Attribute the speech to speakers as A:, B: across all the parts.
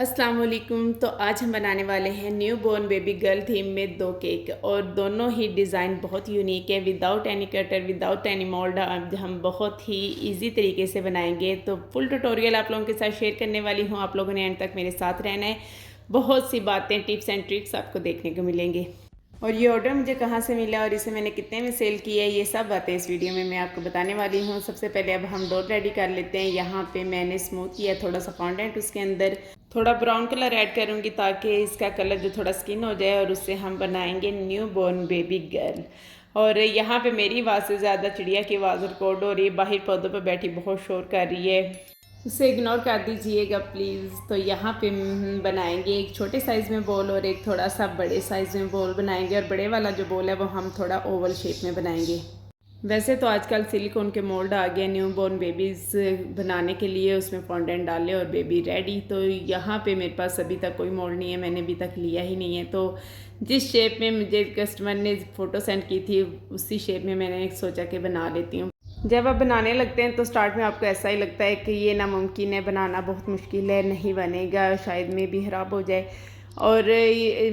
A: अस्सलाम वालेकुम। तो आज हम बनाने वाले हैं new born baby girl theme में दो केक, और दोनों ही डिज़ाइन बहुत यूनिक है। Without any cutter, without any mould हम बहुत ही इजी तरीके से बनाएंगे। तो फुल ट्यूटोरियल आप लोगों के साथ शेयर करने वाली हूँ। आप लोगों ने एंड तक मेरे साथ रहना है। बहुत सी बातें, टिप्स एंड ट्रिक्स आपको देखने को मिलेंगे। और ये ऑर्डर मुझे कहाँ से मिला और इसे मैंने कितने में सेल किया है, ये सब बातें इस वीडियो में मैं आपको बताने वाली हूँ। सबसे पहले अब हम डो रेडी कर लेते हैं। यहाँ पे मैंने स्मूथ किया थोड़ा सा फॉन्डेंट, उसके अंदर थोड़ा ब्राउन कलर ऐड करूँगी ताकि इसका कलर जो थोड़ा स्किन हो जाए, और उससे हम बनाएंगे न्यू बॉर्न बेबी गर्ल। और यहाँ पे मेरी आवाज़ से ज़्यादा चिड़िया की आवाज़ रिकॉर्ड हो रही है। बाहर पौधों पर बैठी बहुत शोर कर रही है, उसे इग्नोर कर दीजिएगा प्लीज़। तो यहाँ पे बनाएंगे एक छोटे साइज़ में बॉल और एक थोड़ा सा बड़े साइज़ में बॉल बनाएंगे। और बड़े वाला जो बॉल है वो हम थोड़ा ओवल शेप में बनाएंगे। वैसे तो आजकल सिलिकॉन के मोल्ड आ गए न्यू बॉर्न बेबीज़ बनाने के लिए, उसमें फॉन्डेंट डाले और बेबी रेडी। तो यहाँ पे मेरे पास अभी तक कोई मोल्ड नहीं है, मैंने अभी तक लिया ही नहीं है। तो जिस शेप में मुझे कस्टमर ने फ़ोटो सेंड की थी उसी शेप में मैंने सोचा कि बना लेती हूँ। जब आप बनाने लगते हैं तो स्टार्ट में आपको ऐसा ही लगता है कि ये नामुमकिन है, बनाना बहुत मुश्किल है, नहीं बनेगा, शायद में भी ख़राब हो जाए। और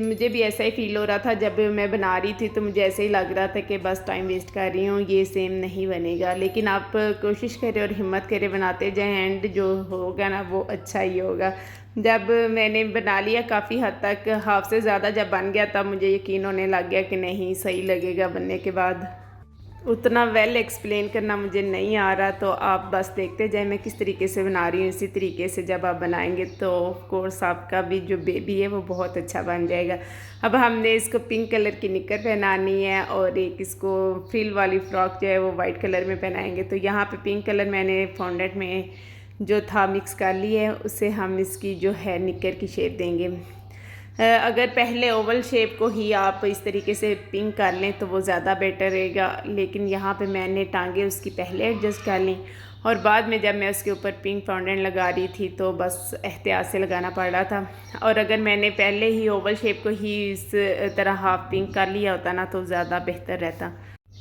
A: मुझे भी ऐसा ही फील हो रहा था जब मैं बना रही थी। तो मुझे ऐसे ही लग रहा था कि बस टाइम वेस्ट कर रही हूँ, ये सेम नहीं बनेगा। लेकिन आप कोशिश करें और हिम्मत करें, बनाते जाएं, एंड जो होगा ना वो अच्छा ही होगा। जब मैंने बना लिया काफ़ी हद तक, हाफ से ज़्यादा जब बन गया तब मुझे यकीन होने लग गया कि नहीं सही लगेगा बनने के बाद। उतना वेल एक्सप्लेन करना मुझे नहीं आ रहा, तो आप बस देखते जाए मैं किस तरीके से बना रही हूँ। इसी तरीके से जब आप बनाएंगे तो ऑफ कोर्स आपका भी जो बेबी है वो बहुत अच्छा बन जाएगा। अब हमने इसको पिंक कलर की निकर पहनानी है और एक इसको फ्रिल वाली फ्रॉक जो है वो वाइट कलर में पहनाएंगे। तो यहाँ पे पिंक कलर मैंने फॉन्डेंट में जो था मिक्स कर लिया है, उससे हम इसकी जो है निकर की शेप देंगे। अगर पहले ओवल शेप को ही आप इस तरीके से पिंक कर लें तो वो ज़्यादा बेटर रहेगा। लेकिन यहाँ पे मैंने टांगे उसकी पहले एडजस्ट कर ली, और बाद में जब मैं उसके ऊपर पिंक फाउंडेंट लगा रही थी तो बस एहतियात से लगाना पड़ रहा था। और अगर मैंने पहले ही ओवल शेप को ही इस तरह हाफ पिंक कर लिया होता ना तो ज़्यादा बेहतर रहता।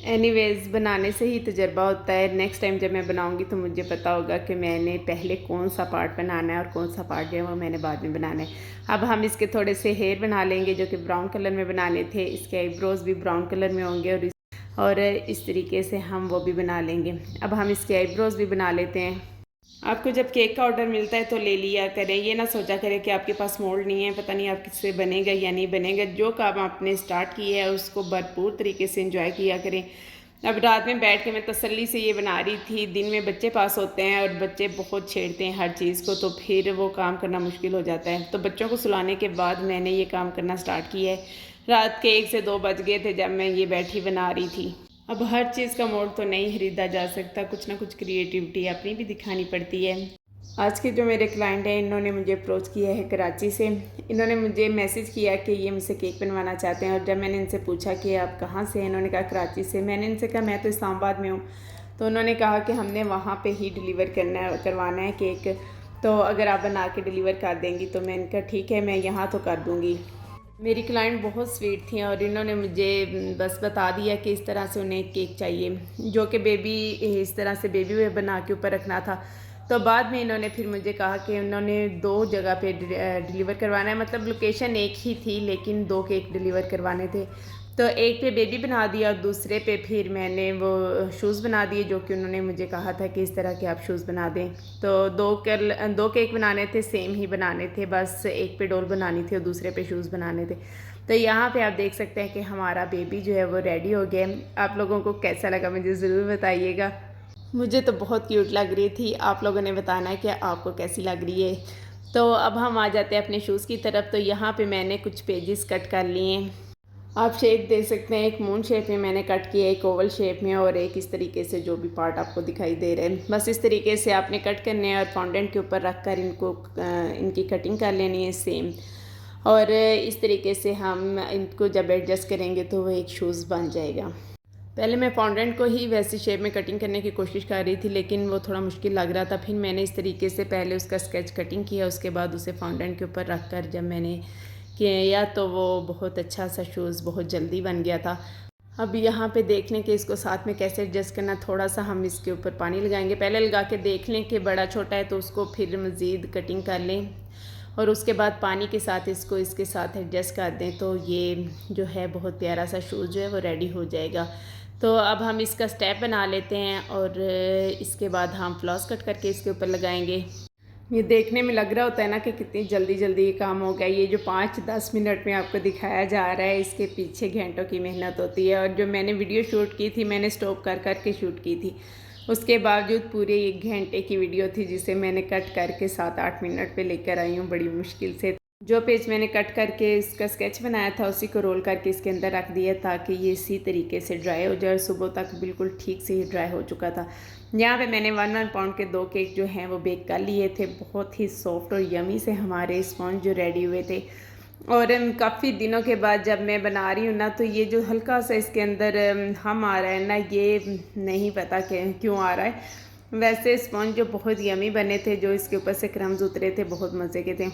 A: एनीवेज़, बनाने से ही तजर्बा होता है। नेक्स्ट टाइम जब मैं बनाऊंगी तो मुझे पता होगा कि मैंने पहले कौन सा पार्ट बनाना है और कौन सा पार्ट जो है वो मैंने बाद में बनाना है। अब हम इसके थोड़े से हेयर बना लेंगे जो कि ब्राउन कलर में बनाने थे। इसके आईब्रोज़ भी ब्राउन कलर में होंगे, और इस तरीके से हम वो भी बना लेंगे। अब हम इसके आईब्रोज़ भी बना लेते हैं। आपको जब केक का ऑर्डर मिलता है तो ले लिया करें, ये ना सोचा करें कि आपके पास मोल्ड नहीं है, पता नहीं आप किससे बनेगा या नहीं बनेगा। जो काम आपने स्टार्ट किया है उसको भरपूर तरीके से एंजॉय किया करें। अब रात में बैठ के मैं तसल्ली से ये बना रही थी। दिन में बच्चे पास होते हैं और बच्चे बहुत छेड़ते हैं हर चीज़ को, तो फिर वो काम करना मुश्किल हो जाता है। तो बच्चों को सुलाने के बाद मैंने ये काम करना स्टार्ट किया है। रात के 1 से 2 बज गए थे जब मैं ये बैठी बना रही थी। अब हर चीज़ का मोड तो नहीं खरीदा जा सकता, कुछ ना कुछ क्रिएटिविटी अपनी भी दिखानी पड़ती है। आज के जो मेरे क्लाइंट हैं इन्होंने मुझे अप्रोच किया है कराची से। इन्होंने मुझे मैसेज किया कि ये मुझसे केक बनवाना चाहते हैं, और जब मैंने इनसे पूछा कि आप कहाँ से हैं, इन्होंने कहा कराची से। मैंने इनसे कहा मैं तो इस्लामाबाद में हूँ। तो उन्होंने कहा कि हमने वहाँ पे ही डिलीवर करवाना है केक, तो अगर आप बना के डिलीवर कर देंगी। तो मैंने कहा ठीक है, मैं यहाँ तो कर दूँगी। मेरी क्लाइंट बहुत स्वीट थी और इन्होंने मुझे बस बता दिया कि इस तरह से उन्हें केक चाहिए, जो कि बेबी इस तरह से बेबी बना के ऊपर रखना था। तो बाद में इन्होंने फिर मुझे कहा कि उन्होंने 2 जगह पे डिलीवर करवाना है, मतलब लोकेशन एक ही थी लेकिन 2 केक डिलीवर करवाने थे। तो एक पे बेबी बना दिया और दूसरे पे फिर मैंने वो शूज़ बना दिए, जो कि उन्होंने मुझे कहा था कि इस तरह के आप शूज़ बना दें। तो 2 केक बनाने थे, सेम ही बनाने थे, बस एक पे डोल बनानी थी और दूसरे पे शूज़ बनाने थे। तो यहाँ पे आप देख सकते हैं कि हमारा बेबी जो है वो रेडी हो गया। आप लोगों को कैसा लगा मुझे ज़रूर बताइएगा। मुझे तो बहुत क्यूट लग रही थी, आप लोगों ने बताना है कि आपको कैसी लग रही है। तो अब हम आ जाते हैं अपने शूज़ की तरफ। तो यहाँ पे मैंने कुछ पेजेस कट कर लिए हैं। आप शेप दे सकते हैं, एक मून शेप में मैंने कट किया, एक ओवल शेप में, और एक इस तरीके से जो भी पार्ट आपको दिखाई दे रहे हैं। बस इस तरीके से आपने कट करने हैं और फॉन्डेंट के ऊपर रख कर इनकी कटिंग कर लेनी है सेम। और इस तरीके से हम इनको जब एडजस्ट करेंगे तो वो एक शूज़ बन जाएगा। पहले मैं फॉन्डेंट को ही वैसी शेप में कटिंग करने की कोशिश कर रही थी, लेकिन वो थोड़ा मुश्किल लग रहा था। फिर मैंने इस तरीके से पहले उसका स्केच कटिंग किया, उसके बाद उसे फॉन्डेंट के ऊपर रख कर जब मैंने किया तो वो बहुत अच्छा सा शूज़ बहुत जल्दी बन गया था। अब यहाँ पे देख लें कि इसको साथ में कैसे एडजस्ट करना। थोड़ा सा हम इसके ऊपर पानी लगाएंगे, पहले लगा के देख लें कि बड़ा छोटा है तो उसको फिर मज़ीद कटिंग कर लें। और उसके बाद पानी के साथ इसको इसके साथ एडजस्ट कर दें तो ये जो है बहुत प्यारा सा शूज़ जो है वो रेडी हो जाएगा। तो अब हम इसका स्टेप बना लेते हैं और इसके बाद हम फ्लॉस कट करके इसके ऊपर लगाएंगे। ये देखने में लग रहा होता है ना कि कितनी जल्दी जल्दी ये काम हो गया। ये जो 5-10 मिनट में आपको दिखाया जा रहा है, इसके पीछे घंटों की मेहनत होती है। और जो मैंने वीडियो शूट की थी, मैंने स्टॉप कर कर के शूट की थी, उसके बावजूद पूरे 1 घंटे की वीडियो थी जिसे मैंने कट करके 7-8 मिनट पे लेकर आई हूँ बड़ी मुश्किल से। जो पेज मैंने कट करके इसका स्केच बनाया था उसी को रोल करके इसके अंदर रख दिया ताकि ये इसी तरीके से ड्राई हो जाए। सुबह तक बिल्कुल ठीक से ही ड्राई हो चुका था। यहाँ पे मैंने 1 पाउंड के 2 केक जो हैं वो बेक कर लिए थे। बहुत ही सॉफ्ट और यमी से हमारे स्पॉन्ज जो रेडी हुए थे। और काफ़ी दिनों के बाद जब मैं बना रही हूँ ना, तो ये जो हल्का सा इसके अंदर हम आ रहा है ना, ये नहीं पता क्यों आ रहा है। वैसे स्पॉन्ज जो बहुत यमी बने थे, जो इसके ऊपर से क्रम्स उतरे थे, बहुत मज़े के थे।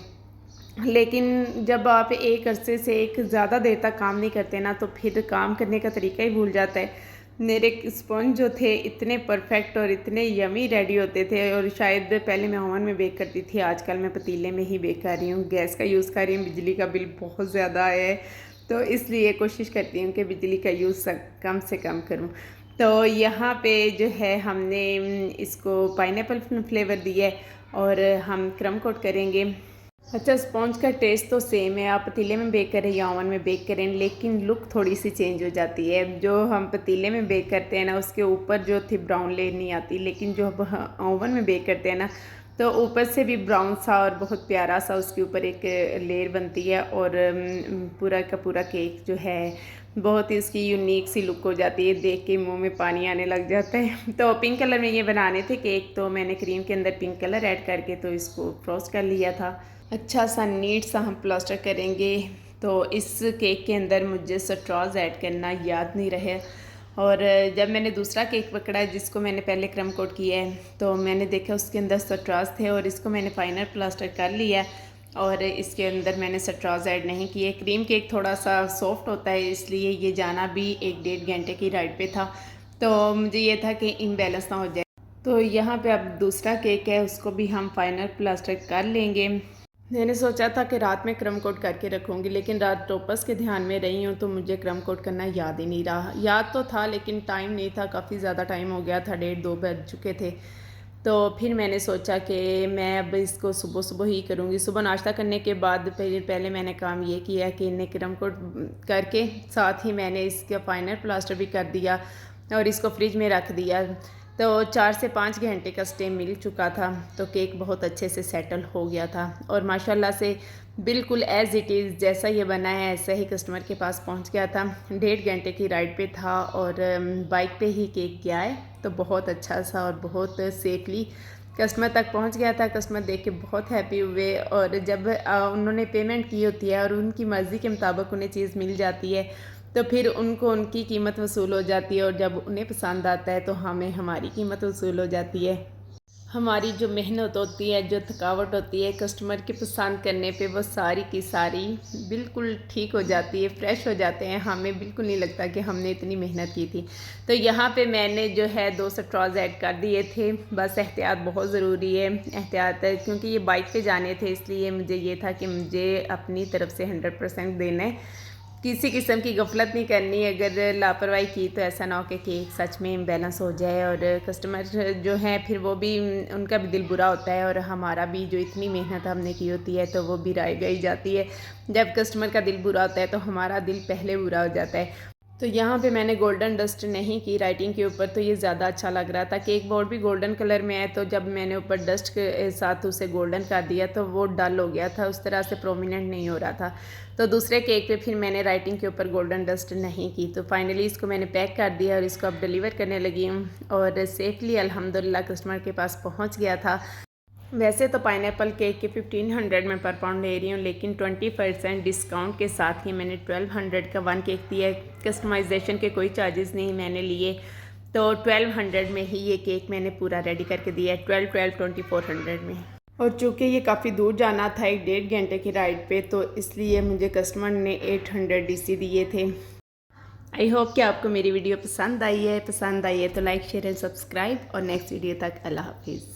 A: लेकिन जब आप एक अरसे से एक ज़्यादा देर तक काम नहीं करते ना, तो फिर काम करने का तरीका ही भूल जाता है। मेरे स्पॉन्ज जो थे इतने परफेक्ट और इतने यमी रेडी होते थे। और शायद पहले मैं ओवन में बेक करती थी, आजकल मैं पतीले में ही बेक कर रही हूँ। गैस का यूज़ कर रही हूँ, बिजली का बिल बहुत ज़्यादा आया है, तो इसलिए कोशिश करती हूँ कि बिजली का यूज़ कम से कम करूँ। तो यहाँ पे जो है हमने इसको पाइनएप्पल फ्लेवर दिया है और हम क्रम कोट करेंगे। अच्छा, स्पॉन्ज का टेस्ट तो सेम है, आप पतीले में बेक करें या ओवन में बेक करें, लेकिन लुक थोड़ी सी चेंज हो जाती है। जो हम पतीले में बेक करते हैं ना, उसके ऊपर जो थी ब्राउन लेयर नहीं आती, लेकिन जो ओवन में बेक करते हैं ना, तो ऊपर से भी ब्राउन सा और बहुत प्यारा सा उसके ऊपर एक लेयर बनती है। और पूरा का पूरा केक जो है बहुत ही उसकी यूनिक सी लुक हो जाती है, देख के मुंह में पानी आने लग जाता है। तो पिंक कलर में ये बनाने थे केक, तो मैंने क्रीम के अंदर पिंक कलर ऐड करके तो इसको फ्रोस्ट कर लिया था। अच्छा सा नीट सा हम प्लास्टर करेंगे। तो इस केक के अंदर मुझे स्ट्रॉज ऐड करना याद नहीं रहे, और जब मैंने दूसरा केक पकड़ा है जिसको मैंने पहले क्रम कोट किया है, तो मैंने देखा उसके अंदर स्ट्रॉज थे और इसको मैंने फाइनल प्लास्टर कर लिया और इसके अंदर मैंने स्ट्रॉज ऐड नहीं किए। क्रीम केक थोड़ा सा सॉफ्ट होता है, इसलिए ये जाना भी 1-1.5 घंटे की राइड पे था, तो मुझे ये था कि इम्बैलेंस ना हो जाए। तो यहाँ पे अब दूसरा केक है, उसको भी हम फाइनल प्लास्टर कर लेंगे। मैंने सोचा था कि रात में क्रम कोट करके रखूँगी, लेकिन रात टॉपर्स के ध्यान में रही हूँ तो मुझे क्रम कोट करना याद ही नहीं रहा। याद तो था लेकिन टाइम नहीं था, काफ़ी ज़्यादा टाइम हो गया था, 1:30-2 बज चुके थे। तो फिर मैंने सोचा कि मैं अब इसको सुबह सुबह ही करूँगी। सुबह नाश्ता करने के बाद पहले मैंने काम ये किया कि इन्हें क्रम कोट करके साथ ही मैंने इसका फाइनल प्लास्टर भी कर दिया और इसको फ्रिज में रख दिया। तो 4 से 5 घंटे का स्टे मिल चुका था, तो केक बहुत अच्छे से सेटल हो गया था और माशाल्लाह से बिल्कुल एज़ इट इज़ जैसा ये बना है ऐसा ही कस्टमर के पास पहुंच गया था। 1.5 घंटे की राइड पे था और बाइक पे ही केक गया है, तो बहुत अच्छा सा और बहुत सेफली कस्टमर तक पहुंच गया था। कस्टमर देख के बहुत हैप्पी हुए और जब उन्होंने पेमेंट की होती है और उनकी मर्ज़ी के मुताबिक उन्हें चीज़ मिल जाती है, तो फिर उनको उनकी कीमत वसूल हो जाती है और जब उन्हें पसंद आता है तो हमें हमारी कीमत वसूल हो जाती है। हमारी जो मेहनत होती है, जो थकावट होती है कस्टमर की पसंद करने पे, वो सारी की सारी बिल्कुल ठीक हो जाती है, फ्रेश हो जाते हैं। हमें बिल्कुल नहीं लगता कि हमने इतनी मेहनत की थी। तो यहाँ पे मैंने जो है 2 स्ट्रॉज ऐड कर दिए थे। बस एहतियात बहुत ज़रूरी है, एहतियात क्योंकि ये बाइक पे जाने थे, इसलिए मुझे ये था कि मुझे अपनी तरफ से 100% देना है, किसी किस्म की गफलत नहीं करनी। अगर लापरवाही की तो ऐसा ना हो कि केक सच में इम्बैलेंस हो जाए और कस्टमर जो हैं फिर वो भी, उनका भी दिल बुरा होता है और हमारा भी जो इतनी मेहनत हमने की होती है तो वो भी राय गई जाती है। जब कस्टमर का दिल बुरा होता है तो हमारा दिल पहले बुरा हो जाता है। तो यहाँ पे मैंने गोल्डन डस्ट नहीं की राइटिंग के ऊपर, तो ये ज़्यादा अच्छा लग रहा था। केक बोर्ड भी गोल्डन कलर में है, तो जब मैंने ऊपर डस्ट के साथ उसे गोल्डन कर दिया तो वो डल हो गया था, उस तरह से प्रोमिनेंट नहीं हो रहा था। तो दूसरे केक पे फिर मैंने राइटिंग के ऊपर गोल्डन डस्ट नहीं की। तो फाइनली इसको मैंने पैक कर दिया और इसको अब डिलीवर करने लगी हूँ और सेफली अल्हम्दुलिल्लाह कस्टमर के पास पहुँच गया था। वैसे तो पाइनएप्पल केक के 1500 में पर पाउंड ले रही हूँ, लेकिन 20% डिस्काउंट के साथ ही मैंने 1200 का 1 केक दिया है। कस्टमाइजेशन के कोई चार्जेस नहीं मैंने लिए, तो 1200 में ही ये केक मैंने पूरा रेडी करके दिया है, 2400 में। और चूँकि ये काफ़ी दूर जाना था, 1-1.5 घंटे की राइड पे, तो इसलिए मुझे कस्टमर ने 800 DC दिए थे। आई होप कि आपको मेरी वीडियो पसंद आई है तो लाइक शेयर एंड सब्सक्राइब, और नेक्स्ट वीडियो तक अल्लाह हाफिज़।